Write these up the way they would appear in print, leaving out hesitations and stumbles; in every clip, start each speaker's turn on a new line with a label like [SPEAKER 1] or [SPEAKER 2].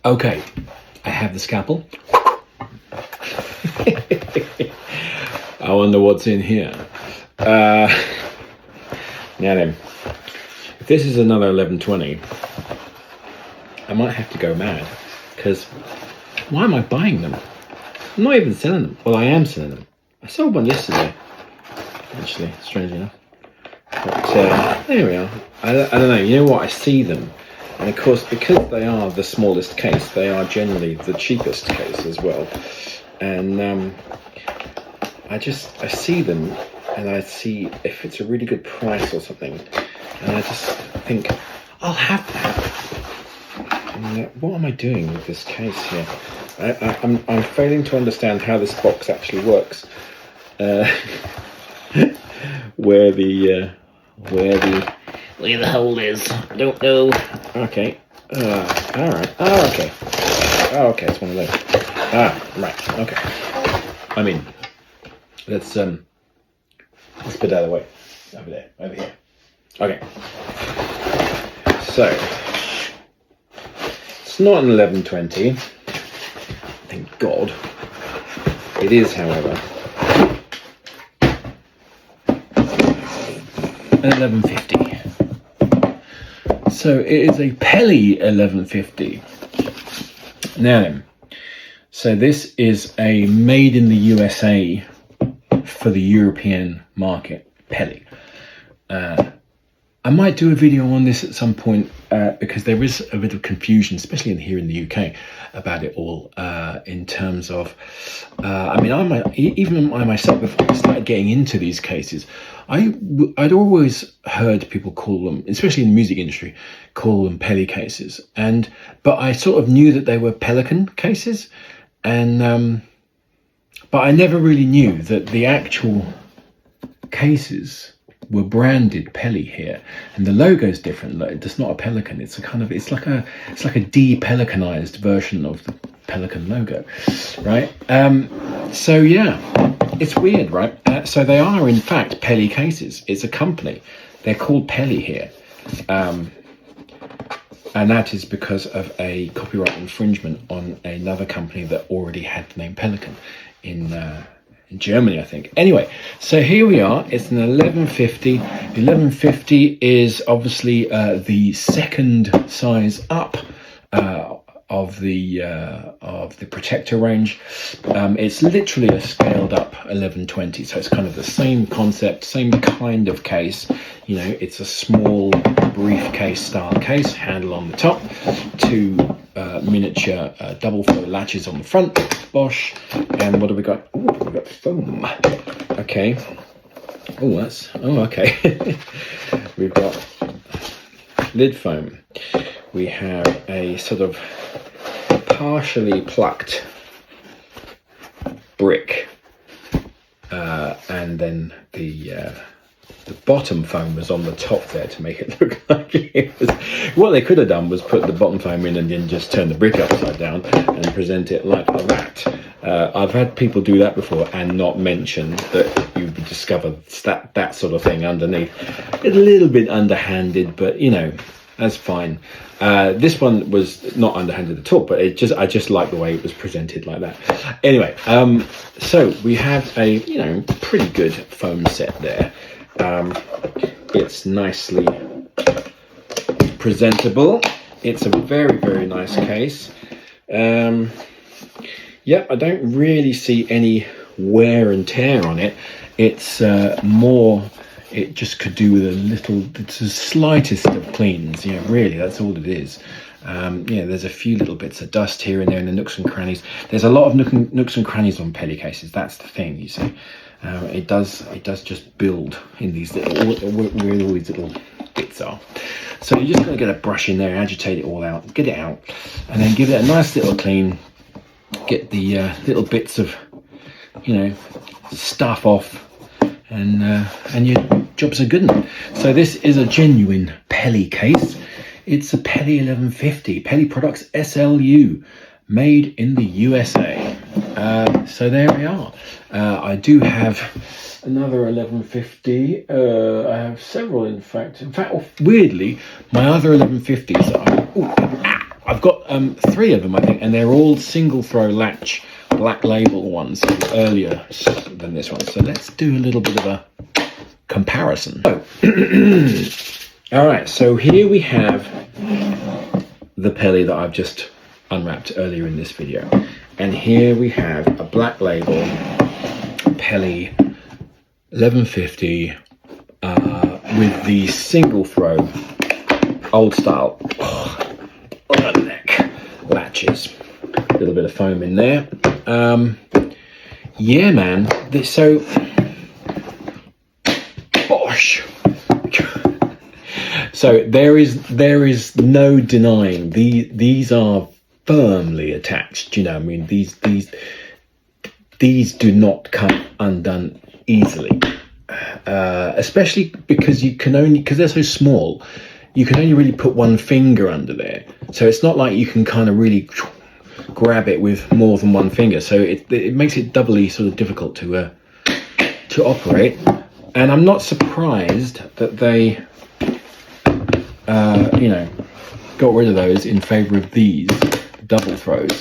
[SPEAKER 1] Okay, I have the scalpel. I wonder what's in here. Now then, if this is another 1120, I might have to go mad, because why am I buying them? I'm not even selling them. Well, I am selling them. I sold one yesterday, actually, strangely enough. But there we are. I don't know, you know what, I see them. And of course, because they are the smallest case, they are generally the cheapest case as well. And I see them, and I see if it's a really good price or something, and I just think, I'll have that. And, what am I doing with this case here? I'm failing to understand how this box actually works. Where the hole is, I don't know. Okay. All right. Oh, okay. Oh, okay. It's one of those. Right. Okay. I mean, let's put it out of the way. Over there. Over here. Okay. So it's not an 1120. Thank God. It is, however, an 1150. So it is a Peli 1150. Now then, so this is a made in the USA for the European market Peli. I might do a video on this at some point because there is a bit of confusion, especially here in the UK, about it all in terms of, I mean, even I myself, before I started getting into these cases, I'd always heard people call them, especially in the music industry, call them Peli cases. But I sort of knew that they were Pelican cases, and but I never really knew that the actual cases were branded Peli here, and the logo is different. It's not a pelican. It's like a de-pelicanized version of the pelican logo, right? So yeah, it's weird, right? So they are in fact Peli cases. It's a company. They're called Peli here, and that is because of a copyright infringement on another company that already had the name Pelican in Germany, I think. Anyway, so here we are. It's an 1150. The 1150 is obviously the second size up of the protector range. It's literally a scaled up 1120, so it's kind of the same concept, same kind of case. You know, it's a small briefcase style case, handle on the top, two miniature double flow latches on the front, Bosch, and what have we got? Ooh, we've got foam. Okay. Okay. We've got lid foam. We have a sort of partially plucked brick, and then the bottom foam was on the top there to make it look like it was. What they could have done was put the bottom foam in and then just turn the brick upside down and present it like that. I've had people do that before and not mention that you would discover that sort of thing underneath. A little bit underhanded, but you know, that's fine. This one was not underhanded at all, but I just like the way it was presented like that. Anyway, so we have a pretty good foam set there. It's nicely presentable. It's a very, very nice case. Yep, I don't really see any wear and tear on it. It's more, it just could do with it's the slightest of cleans. Yeah, really, that's all it is. There's a few little bits of dust here and there in the nooks and crannies. There's a lot of nooks and crannies on Peli cases. That's the thing, you see. It does just build in these little, where all these little bits are. So you're just going to get a brush in there, agitate it all out, get it out, and then give it a nice little clean. Get the little bits of, stuff off, and your job's a good one. So this is a genuine Peli case. It's a Peli 1150, Peli Products SLU, made in the USA. So there we are. I do have another 1150. I have several, in fact. Weirdly, my other 1150s are. I've got three of them, I think, and they're all single throw latch black label ones, earlier than this one. So let's do a little bit of a comparison. All right, so here we have the Peli that I've just unwrapped earlier in this video, and here we have a black label Peli 1150 with the single throw old style neck latches. A little bit of foam in there. Yeah, man. So bosh. So there is no denying these are firmly attached. You know, I mean, these do not come undone easily, especially because they're so small, you can only really put one finger under there. So it's not like you can kind of really grab it with more than one finger. So it makes it doubly sort of difficult to operate. And I'm not surprised that they got rid of those in favor of these double throws,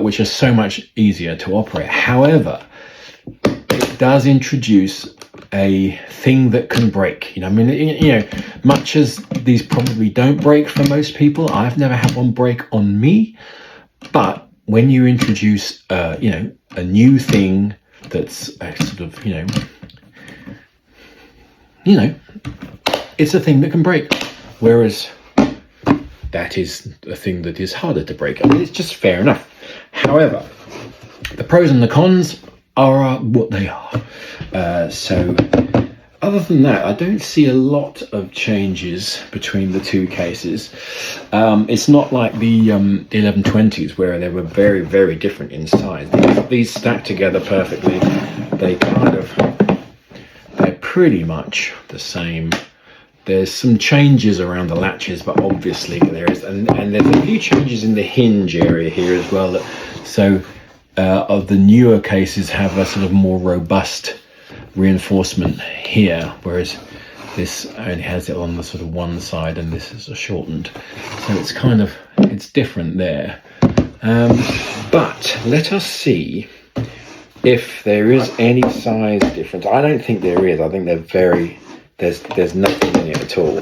[SPEAKER 1] which are so much easier to operate. However, it does introduce a thing that can break. You know, I mean, much as these probably don't break for most people, I've never had one break on me. But when you introduce, a new thing that's sort of, it's a thing that can break. Whereas that is a thing that is harder to break. I mean, it's just fair enough. However, the pros and the cons are what they are. So other than that, I don't see a lot of changes between the two cases. It's not like the 1120s where they were very, very different in size. These stack together perfectly. They're pretty much the same. There's some changes around the latches, but obviously there is, and there's a few changes in the hinge area here as well. Of the newer cases have a sort of more robust reinforcement here, whereas this only has it on the sort of one side, and this is a shortened. So it's different there. But let us see if there is any size difference. I don't think there is. I think there's nothing in it at all.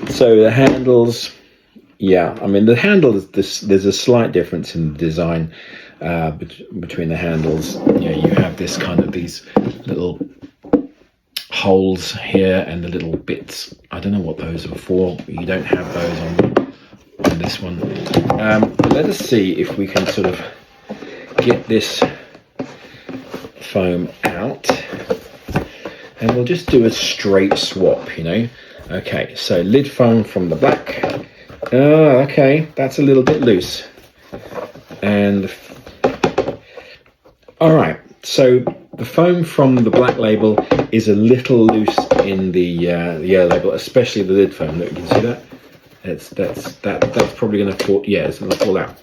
[SPEAKER 1] So the handles, yeah, I mean the handle there's a slight difference in the design between the handles. You have this kind of these little holes here and the little bits. I don't know what those are for. You don't have those on this one. Let us see if we can sort of get this foam out, and we'll just do a straight swap. Okay, so lid foam from the black. Okay, that's a little bit loose. And all right, so the foam from the black label is a little loose in the yellow label, especially the lid foam. Look, you can see that. That's probably going to fall. Yeah, it's going to fall out.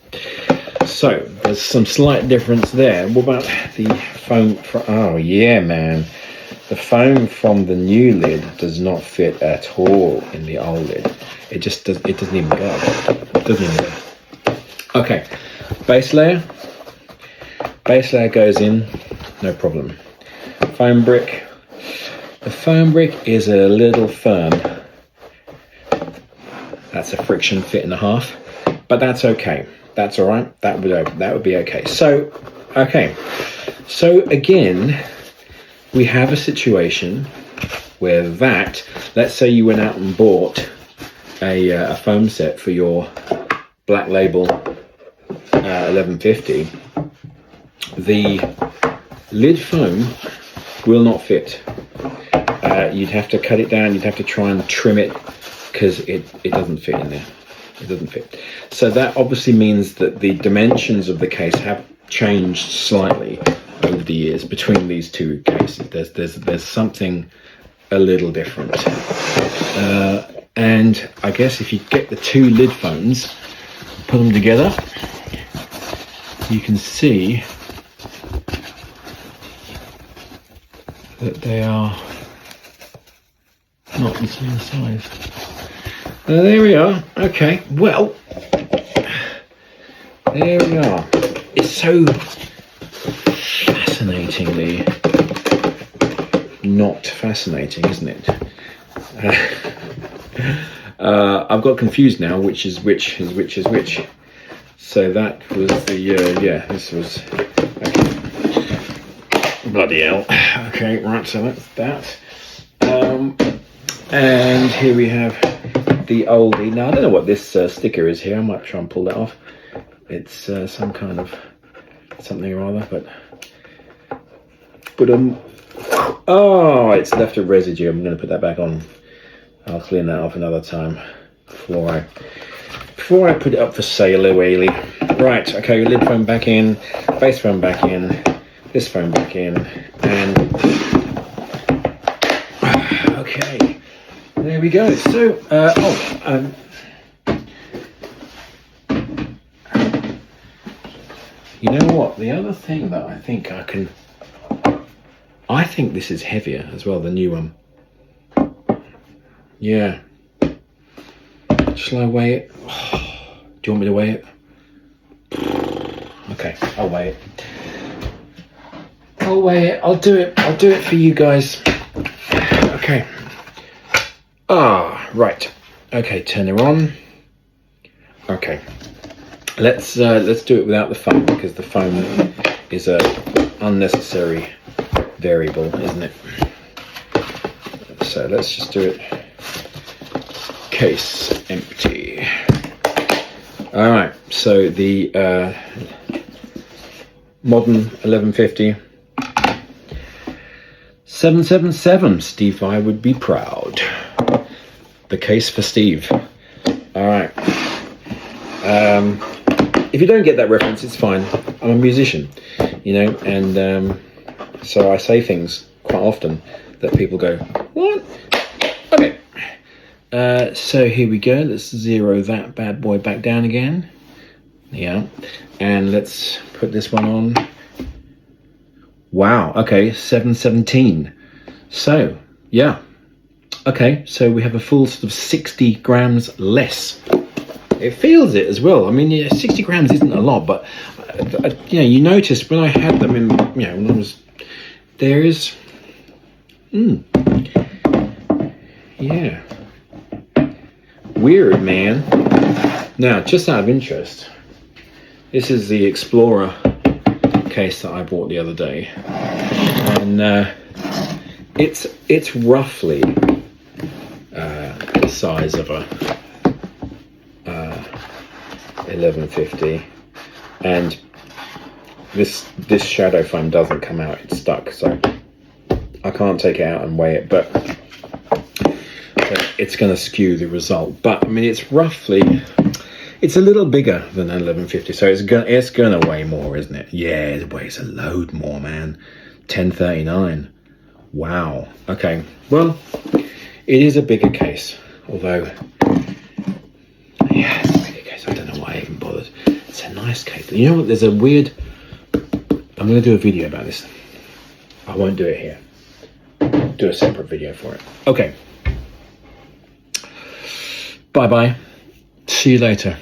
[SPEAKER 1] So there's some slight difference there. What about the foam? Oh yeah, man. The foam from the new lid does not fit at all in the old lid. It just does. It doesn't even go. It doesn't even go. Okay, base layer. Base layer goes in, no problem. Foam brick. The foam brick is a little firm. That's a friction fit and a half, but that's okay. That's all right. That would be okay. So again, we have a situation where let's say you went out and bought a foam set for your black label 1150. The lid foam will not fit. You'd have to cut it down. You'd have to try and trim it because it doesn't fit in there. It doesn't fit. So that obviously means that the dimensions of the case have changed slightly over the years between these two cases. There's something a little different. And I guess if you get the two lid foams, put them together, you can see that they are not the same size. There we are. Okay, well, there we are. It's so fascinatingly not fascinating, isn't it? I've got confused now, which is which is which is which. So that was the, yeah, this was, okay. Bloody hell. Okay, right, so that's that. And here we have the oldie. Now, I don't know what this sticker is here. I might try and pull that off. It's some kind of something or other, but oh, it's left a residue. I'm going to put that back on. I'll clean that off another time before I put it up for sale, Whaley. Right, okay, lid phone back in, base phone back in, this phone back in, and okay, there we go. So, you know what? The other thing that I think this is heavier as well, the new one. Yeah. Shall I weigh it? Do you want me to weigh it? Okay, I'll weigh it. I'll weigh it. I'll do it for you guys. Okay. Right. Okay, turn her on. Okay. Let's do it without the phone, because the phone is a unnecessary variable, isn't it? So let's just do it. Case empty. All right, so the modern 1150 777. Steve I would be proud. The case for Steve. All right. If you don't get that reference, it's fine. I'm a musician, you know, and so I say things quite often that people go, what? Okay. So here we go. Let's zero that bad boy back down again. Yeah. And let's put this one on. Wow. Okay. 717. So, yeah. Okay. So we have a full sort of 60 grams less. It feels it as well. I mean, yeah, 60 grams isn't a lot, but you know, you notice when I had them in, you know, when I was, there is, yeah. Weird, man. Now, just out of interest, this is the Explorer case that I bought the other day, and it's roughly the size of a 1150, and this shadow foam doesn't come out; it's stuck, so I can't take it out and weigh it, but it's going to skew the result. But I mean, it's roughly, it's a little bigger than an 1150, so it's gonna weigh more, isn't it? Yeah, it weighs a load more, man. 1039. Wow. Okay. Well, it is a bigger case, although, yeah, it's a bigger case. I don't know why I even bothered. It's a nice case. You know what? There's a weird. I'm going to do a video about this. I won't do it here. Do a separate video for it. Okay. Bye-bye. See you later.